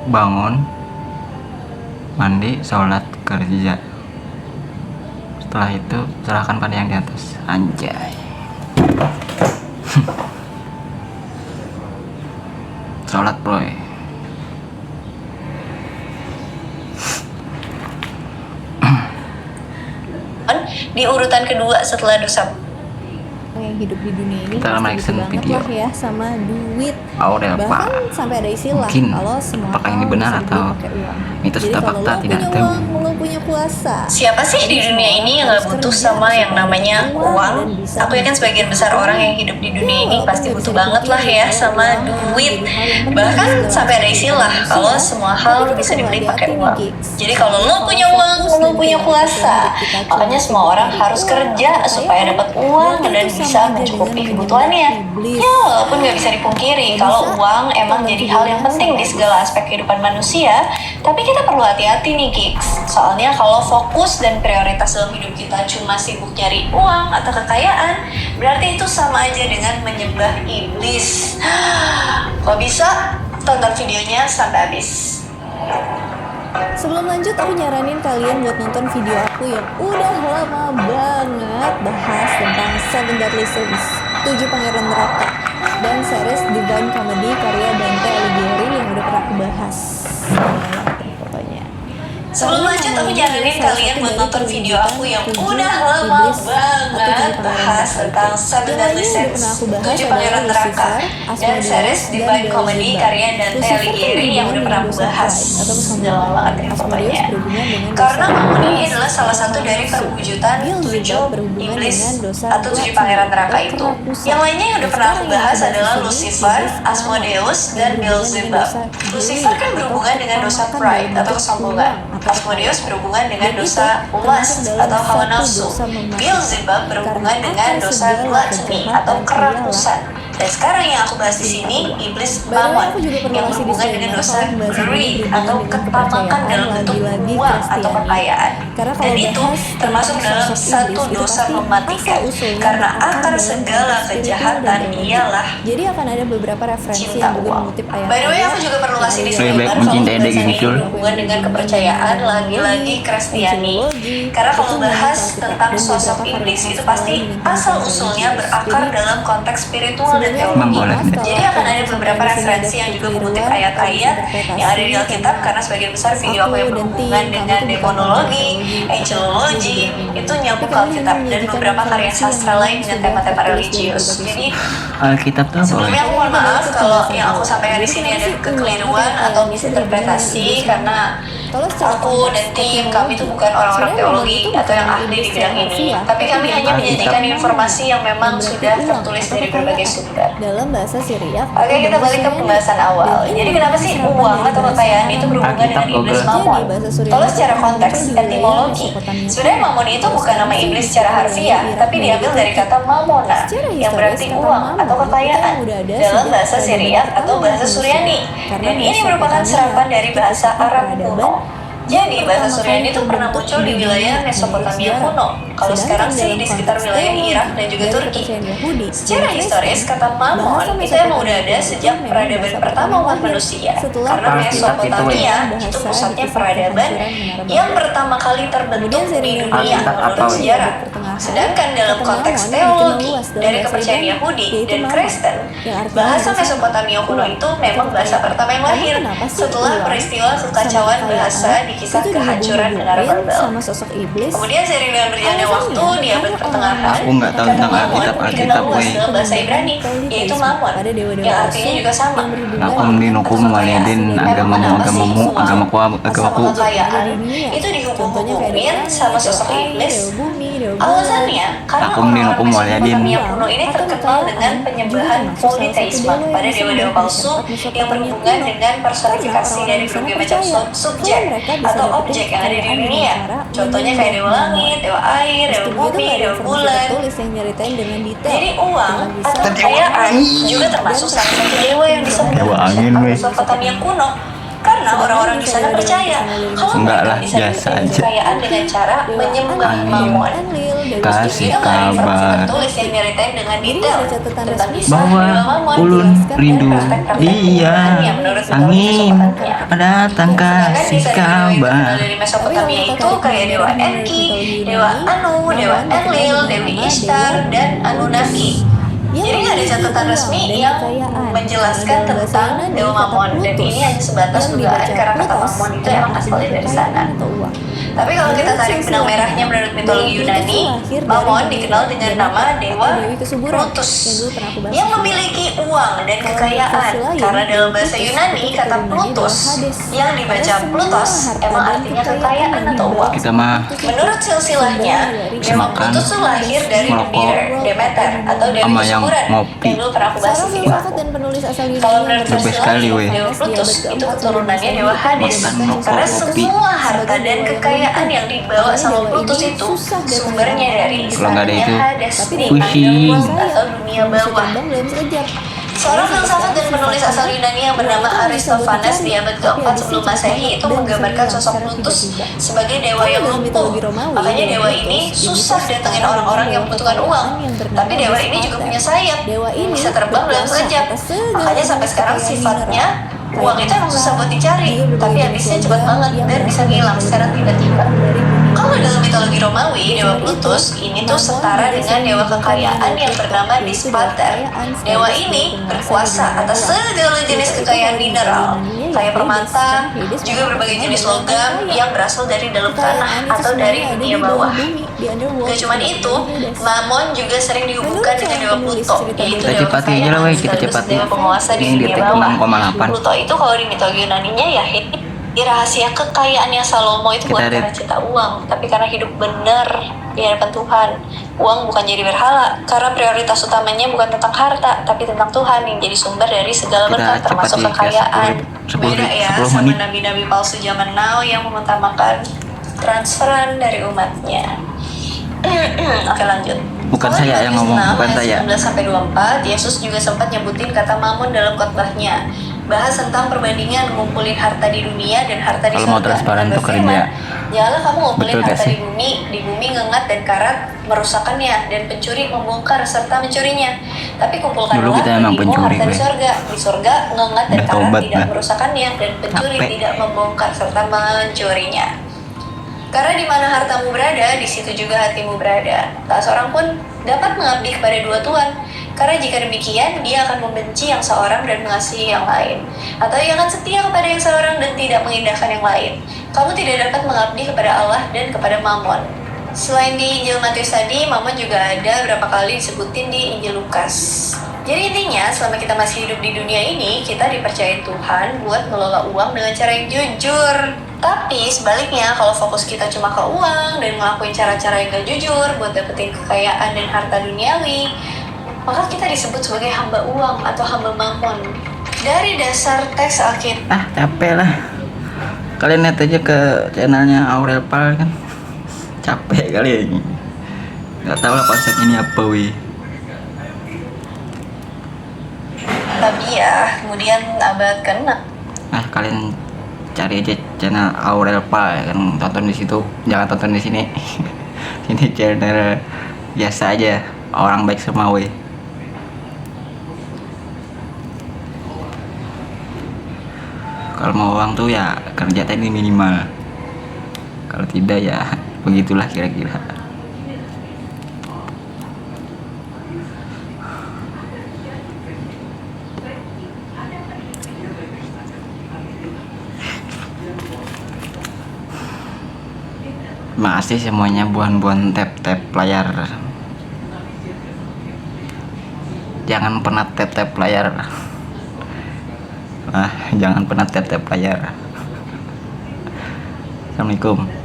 bangun, mandi, sholat, kerja. Setelah itu serahkan pada yang di atas. Anjay. Sholat bro. Di urutan kedua setelah dosa. Yang hidup di dunia ini Kita pasti action banget video. lah ya sama duit. Aurel Bahkan Pak. sampai ada istilah Mungkin kalau semua apakah ini hal benar bisa atau dibeli pakai uang. mitos Jadi atau kalau fakta lo tidak punya tahu. uang, lo punya kuasa. Siapa sih di dunia ini yang gak butuh sama yang namanya uang? Aku yakin sebagian besar orang yang hidup di dunia ini pasti butuh banget lah ya sama duit. Bahkan sampai ada istilah kalau semua hal bisa dibeli pakai uang. Jadi kalau lo punya uang, lo punya kuasa. Makanya semua orang harus kerja supaya dapat uang dan bisa mencukupi kebutuhannya. Ya walaupun gak bisa dipungkiri kalau uang emang jadi hal yang penting di segala aspek kehidupan manusia, tapi kita perlu hati-hati nih Gigs. Soalnya kalau fokus dan prioritas dalam hidup kita cuma sibuk nyari uang atau kekayaan, berarti itu sama aja dengan menyembah iblis. Kok bisa? Tonton videonya sampai habis. Sebelum lanjut, aku nyaranin kalian buat nonton video aku yang udah lama banget bahas tentang Seven Deadly Sins, 7 Pangeran Neraka, dan series Divine Comedy karya Dante Alighieri yang udah pernah aku bahas. Pokoknya. Sebelum lanjut, aku nyaranin kalian buat nonton video aku yang udah lama banget bahas tentang Seven Deadly Sins, 7 Pangeran Neraka, dan series Divine Comedy karya Dante Alighieri yang udah pernah aku bahas. Udah lama banget ya pokoknya. Karena Mammon ini adalah salah satu dari perwujudan 7 iblis atau 7 pangeran neraka itu. Yang lainnya yang udah pernah aku bahas adalah Lucifer, Asmodeus, dan Beelzebub. Lucifer kan berhubungan dengan dosa pride atau kesombongan. Asmodeus berhubungan dengan dosa lust atau hawa nafsu. Beelzebub berhubungan dengan dosa gluttony atau kerakusan. Dan sekarang yang aku bahas di sini, iblis Mammon yang berhubungan dengan dosa greed atau ketamakan dalam bentuk uang atau kekayaan. Dan itu termasuk dalam satu dosa mematikan. Karena akar segala kejahatan ialah Jadi akan ada beberapa referensi cinta yang juga uang. mengutip ayat. By the way, aku juga perlu kasih disclaimer baik kalau mencintai pembahasan daging ini kecil. berhubungan dengan kepercayaan lagi-lagi Kristiani. Karena kalau bahas tentang sosok iblis itu pasti asal usulnya berakar dalam konteks spiritual dan teologi. Jadi akan ada beberapa referensi yang juga mengutip ayat-ayat yang ada di Alkitab karena sebagian besar video aku yang berhubungan dengan demonologi, angelologi itu nyambung ke Alkitab dan beberapa karya sastra lain dengan tema-tema religius. Jadi Alkitab tuh apa? sebelumnya aku mohon maaf kalau yang aku sampaikan di sini ada kekeliruan atau misinterpretasi karena aku dan tim kami itu bukan orang-orang teologi atau yang ahli di bidang ini, tapi kami hanya menyajikan informasi yang memang sudah tertulis dari berbagai sumber. Dalam bahasa Syriak. Oke, kita balik ke pembahasan awal. Jadi kenapa sih uang atau kekayaan itu berhubungan dengan iblis Mammon? Kalau secara konteks etimologi, sebenarnya Mammon itu bukan nama iblis secara harfiah, tapi diambil dari kata Mammona, yang berarti uang atau kekayaan dalam bahasa Syriak atau bahasa Suryani. Dan ini merupakan serapan dari bahasa Arab kuno. Jadi bahasa Suryani itu pernah muncul di wilayah Mesopotamia kuno. Kalau sekarang sih di sekitar wilayah Irak dan juga Turki. Secara historis, kata Mammon itu emang udah ada sejak peradaban pertama umat manusia. Karena Mesopotamia itu pusatnya peradaban yang pertama kali terbentuk di dunia menurut sejarah. Sedangkan dalam konteks teologi dari kepercayaan Yahudi dan Kristen, bahasa Mesopotamia kuno itu memang bahasa pertama yang lahir setelah peristiwa kekacauan bahasa di kisah kehancuran Menara Babel. Kemudian seiring dengan berjalannya waktu di abad pertengahan, Aku nggak tahu tentang Mammon Alkitab dikenal luas weh. dalam bahasa Ibrani, yaitu Mammon, yang artinya juga sama. Nakum dinukum walidin agamamu agamaku Sama kekayaan itu dihubung-hubungin sama sosok iblis. Alasannya, karena Nakum dinukum orang-orang walidin. Mesopotamia kuno ini terkenal dengan penyembahan politeisme pada dewa-dewa palsu yang berhubungan dengan personifikasi dari berbagai macam subjek atau objek yang ada di dunia. Contohnya kayak dewa langit, dewa air, dewa bumi, dewa bulan. Jadi uang atau kekayaan juga termasuk salah satu dewa yang disembah Dewa angin, masyarakat weh. Mesopotamia kuno. Karena orang-orang di sana percaya kalau Enggak mereka lah, bisa biasa dapetin aja. kekayaan dengan cara menyembah Angin. Mammon. Kasih Itu nggak ada informasi kabar tertulis yang nyeritain dengan detail tentang kisah bahwa Dewa Mammon ulun dan rindu praktek-praktek dia. pembunuhan yang menurut mitologi Angin Mesopotamia. datang Sedangkan kasih desa dewa yang terkenal kabar. dari Mesopotamia itu kayak Dewa Enki, Dewa Anu, Dewa Enlil, Dewi Ishtar, dan Anunnaki. Jadi nggak ada catatan resmi yang menjelaskan tentang Dewa Mammon, dan ini hanya sebatas dugaan karena kata Mammon itu emang asalnya dari sana. Tapi kalau kita tarik benang merahnya menurut mitologi Yunani, Mammon dikenal dengan nama Dewa Plutus yang memiliki uang dan kekayaan. Karena dalam bahasa Yunani kata Plutus yang dibaca Plutos emang artinya kekayaan atau uang. Kita mah Menurut silsilahnya, Dewa makan, Plutus tuh lahir dari merokok, Demeter atau Dewi sama yang Kesuburan ngopi. yang dulu pernah aku bahas di Seorang video filsafat aku. dan penulis asal Yunani Kalau yang menurut The best versi sekali, lain, weh. Dewa Plutus itu keturunannya Dewa Hades. Makan, merokok, Karena kopi. semua harta dan kekayaan yang dibawa sama Plutus itu sumbernya dari Kalau nggak ada istananya itu, Hades di pusing. underworld atau dunia bawah. dalam sekejap. Seorang filsafat dan penulis asal Yunani yang bernama Aristophanes di abad ke-4 sebelum Masehi itu menggambarkan sosok Plutus sebagai dewa yang lumpuh. Makanya dewa ini susah datengin orang-orang yang membutuhkan uang. Tapi dewa ini juga punya sayap, bisa terbang dalam sekejap. Makanya sampai sekarang sifatnya uang itu emang susah buat dicari, tapi habisnya cepat banget dan bisa ngilang secara tiba-tiba. Kalau dalam mitologi Romawi, Dewa Plutus ini tuh setara dengan dewa kekayaan yang bernama Dispater. Dewa ini berkuasa atas segala jenis kekayaan mineral, kayak permata, juga berbagai jenis logam yang berasal dari dalam tanah atau dari dunia bawah. Gak cuma itu, Mammon juga sering dihubungkan dengan Dewa Pluto, yaitu Kita dewa cepati aja lah, kekayaan weh, kita sekaligus cepati. dewa penguasa di Ini dunia detik bawah. 6,8. Pluto itu kalau di mitologi Yunani-nya ya di rahasia kekayaannya Salomo itu bukan Kita karena cinta uang, tapi karena hidup benar di hadapan Tuhan. Uang bukan jadi berhala, karena prioritas utamanya bukan tentang harta, tapi tentang Tuhan yang jadi sumber dari segala Kita berkat termasuk cepati, kekayaan. 10 Beda ya 10 sama menit. nabi-nabi palsu zaman now yang mengutamakan transferan dari umatnya. Oke, lanjut. Bukan Kalau saya di yang Matius ngomong, 6 bukan ayat saya. 19 sampai 24, Yesus juga sempat nyebutin kata Mammon dalam khotbahnya. Bahas tentang perbandingan ngumpulin harta di dunia dan harta di Kalau mau surga. transparan Dan tuh berfirman, kerja. janganlah kamu ngumpulin Betul gak harta sih? di bumi ngengat dan karat merusakkannya, dan pencuri membongkar serta mencurinya. Tapi kumpulkanlah Dulu kita emang bagimu pencuri, harta di weh. surga. Di surga ngengat dan Udah karat tobat tidak dah. merusakkannya, dan pencuri Capek. tidak membongkar serta mencurinya. Karena di mana hartamu berada, di situ juga hatimu berada. Tak seorang pun dapat mengabdi kepada dua tuan. Karena jika demikian, dia akan membenci yang seorang dan mengasihi yang lain. Atau ia akan setia kepada yang seorang dan tidak mengindahkan yang lain. Kamu tidak dapat mengabdi kepada Allah dan kepada Mammon. Selain di Injil Matius tadi, Mammon juga ada berapa kali disebutin di Injil Lukas. Jadi intinya, selama kita masih hidup di dunia ini, kita dipercaya Tuhan buat ngelola uang dengan cara yang jujur. Tapi sebaliknya, kalau fokus kita cuma ke uang dan ngelakuin cara-cara yang gak jujur buat dapetin kekayaan dan harta duniawi, maka kita disebut sebagai hamba uang atau hamba Mammon. Dari dasar teks Alkitab, Capek lah. Kalian lihat aja ke channelnya Aurel Pal kan. Capek kali ini. Gak tau lah konsep ini apa wih. Tabiah, kemudian abad ke-6. Kalian cari aja channel Aurel Pal ya kan, tonton di situ, jangan tonton di sini. Ini channel biasa aja, orang baik semua weh. Kalau mau uang tuh ya kerja tadi minimal. Kalau tidak ya begitulah kira-kira. Masih semuanya buan-buan tap-tap layar. Jangan pernah tap-tap layar. Jangan pernah tap-tap layar. Assalamualaikum.